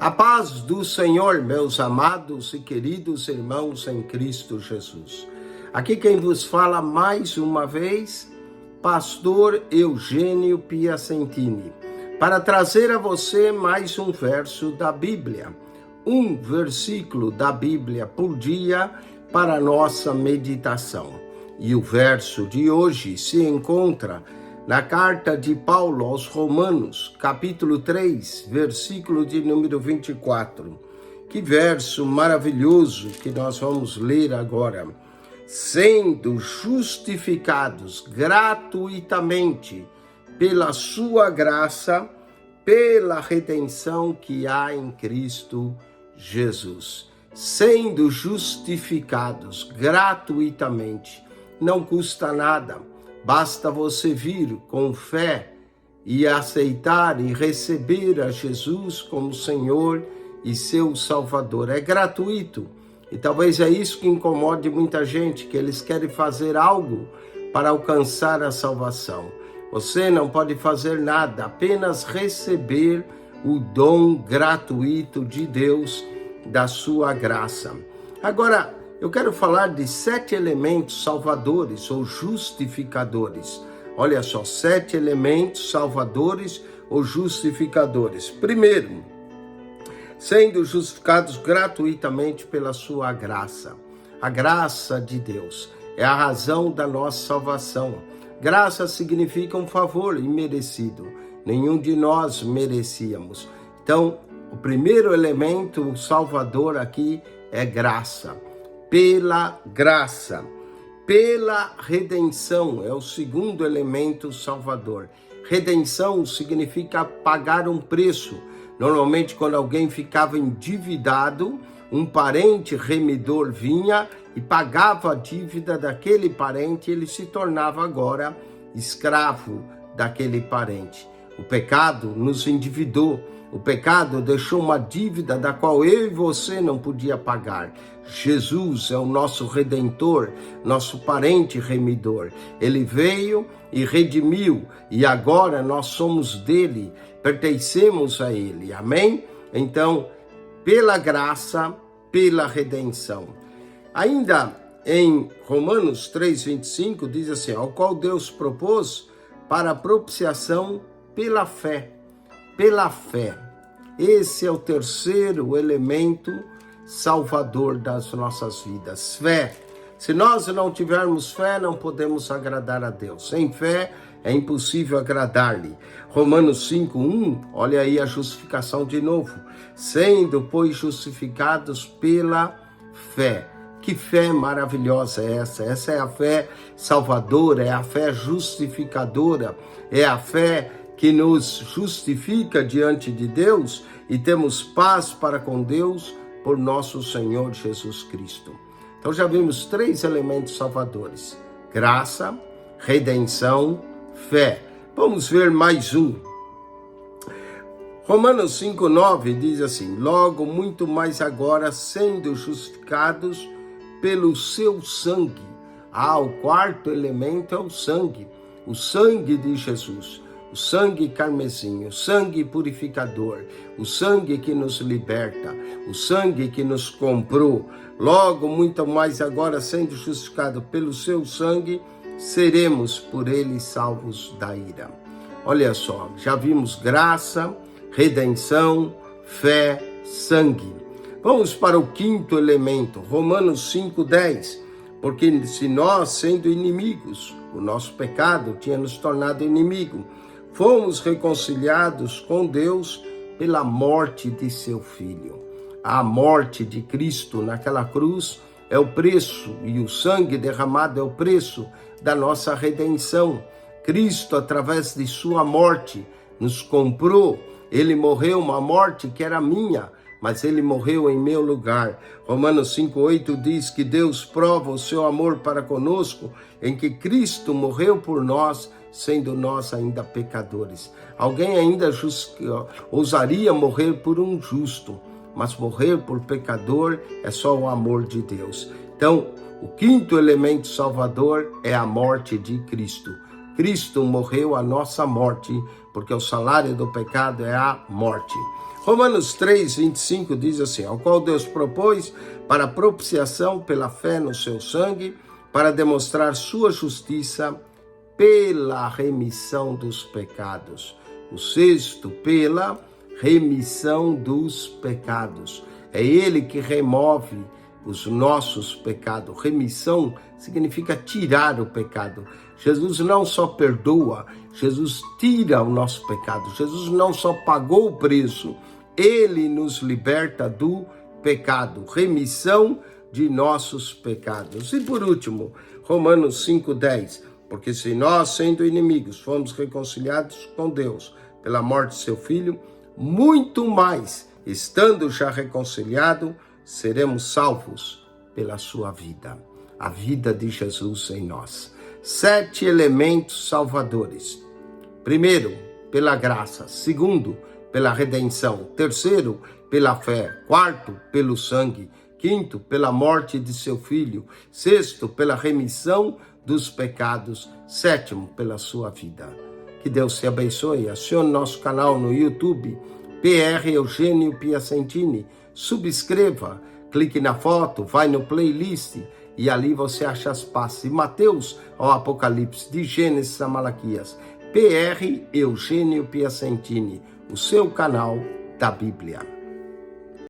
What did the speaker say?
A paz do Senhor, meus amados e queridos irmãos em Cristo Jesus. Aqui quem vos fala mais uma vez, pastor Eugênio Piacentini, para trazer a você mais um verso da Bíblia, um versículo da Bíblia por dia para a nossa meditação. E o verso de hoje se encontra na carta de Paulo aos Romanos, capítulo 3, versículo de número 24. Que verso maravilhoso que nós vamos ler agora. Sendo justificados gratuitamente pela sua graça, pela redenção que há em Cristo Jesus. Sendo justificados gratuitamente, não custa nada. Basta você vir com fé e aceitar e receber a Jesus como Senhor e seu Salvador. É gratuito. E talvez é isso que incomode muita gente, que eles querem fazer algo para alcançar a salvação. Você não pode fazer nada, apenas receber o dom gratuito de Deus, da sua graça. Agora, eu quero falar de 7 elementos salvadores ou justificadores. Olha só, 7 elementos salvadores ou justificadores. Primeiro, sendo justificados gratuitamente pela sua graça. A graça de Deus é a razão da nossa salvação. Graça significa um favor imerecido. Nenhum de nós merecíamos. Então, o primeiro elemento salvador aqui é graça. Pela graça, pela redenção, é o segundo elemento salvador. Redenção significa pagar um preço. Normalmente, quando alguém ficava endividado, um parente remidor vinha e pagava a dívida daquele parente, ele se tornava agora escravo daquele parente. O pecado nos endividou. O pecado deixou uma dívida da qual eu e você não podia pagar. Jesus é o nosso Redentor, nosso parente remidor. Ele veio e redimiu, e agora nós somos dele, pertencemos a ele. Amém? Então, pela graça, pela redenção. Ainda em Romanos 3:25 diz assim, ao qual Deus propôs para a propiciação pela fé. Pela fé. Esse é o terceiro elemento salvador das nossas vidas. Fé. Se nós não tivermos fé, não podemos agradar a Deus. Sem fé, é impossível agradar-lhe. Romanos 5:1, olha aí a justificação de novo. Sendo, pois, justificados pela fé. Que fé maravilhosa é essa? Essa é a fé salvadora, é a fé justificadora, é a fé que nos justifica diante de Deus e temos paz para com Deus por nosso Senhor Jesus Cristo. Então já vimos 3 elementos salvadores: graça, redenção, fé. Vamos ver mais um. Romanos 5:9 diz assim, logo muito mais agora sendo justificados pelo seu sangue. O quarto elemento é o sangue de Jesus. O sangue carmesim, o sangue purificador, o sangue que nos liberta, o sangue que nos comprou. Logo, muito mais agora, sendo justificado pelo seu sangue, seremos por ele salvos da ira. Olha só, já vimos graça, redenção, fé, sangue. Vamos para o quinto elemento, Romanos 5:10. Porque se nós, sendo inimigos, o nosso pecado tinha nos tornado inimigo, fomos reconciliados com Deus pela morte de seu Filho. A morte de Cristo naquela cruz é o preço, e o sangue derramado é o preço da nossa redenção. Cristo, através de sua morte, nos comprou. Ele morreu uma morte que era minha, mas ele morreu em meu lugar. Romanos 5:8 diz que Deus prova o seu amor para conosco, em que Cristo morreu por nós, sendo nós ainda pecadores. Alguém ainda ousaria morrer por um justo, mas morrer por pecador é só o amor de Deus. Então, o quinto elemento salvador é a morte de Cristo. Cristo morreu a nossa morte, porque o salário do pecado é a morte. Romanos 3, 25 diz assim: ao qual Deus propôs para propiciação pela fé no seu sangue, para demonstrar sua justiça pela remissão dos pecados. O sexto, pela remissão dos pecados. É Ele que remove os nossos pecados. Remissão significa tirar o pecado. Jesus não só perdoa, Jesus tira o nosso pecado. Jesus não só pagou o preço, Ele nos liberta do pecado. Remissão de nossos pecados. E por último, Romanos 5,10. Porque se nós, sendo inimigos, fomos reconciliados com Deus pela morte de seu Filho, muito mais, estando já reconciliado, seremos salvos pela sua vida. A vida de Jesus em nós. 7 elementos salvadores. Primeiro, pela graça. Segundo, pela redenção. Terceiro, pela fé. Quarto, pelo sangue. Quinto, pela morte de seu Filho. Sexto, pela remissão dos pecados. Sétimo, pela sua vida. Que Deus te abençoe. Acione nosso canal no YouTube, PR Eugênio Piacentini. Subscreva, clique na foto, vai no playlist e ali você acha as passagens de Mateus ao Apocalipse, de Gênesis a Malaquias. PR Eugênio Piacentini, o seu canal da Bíblia.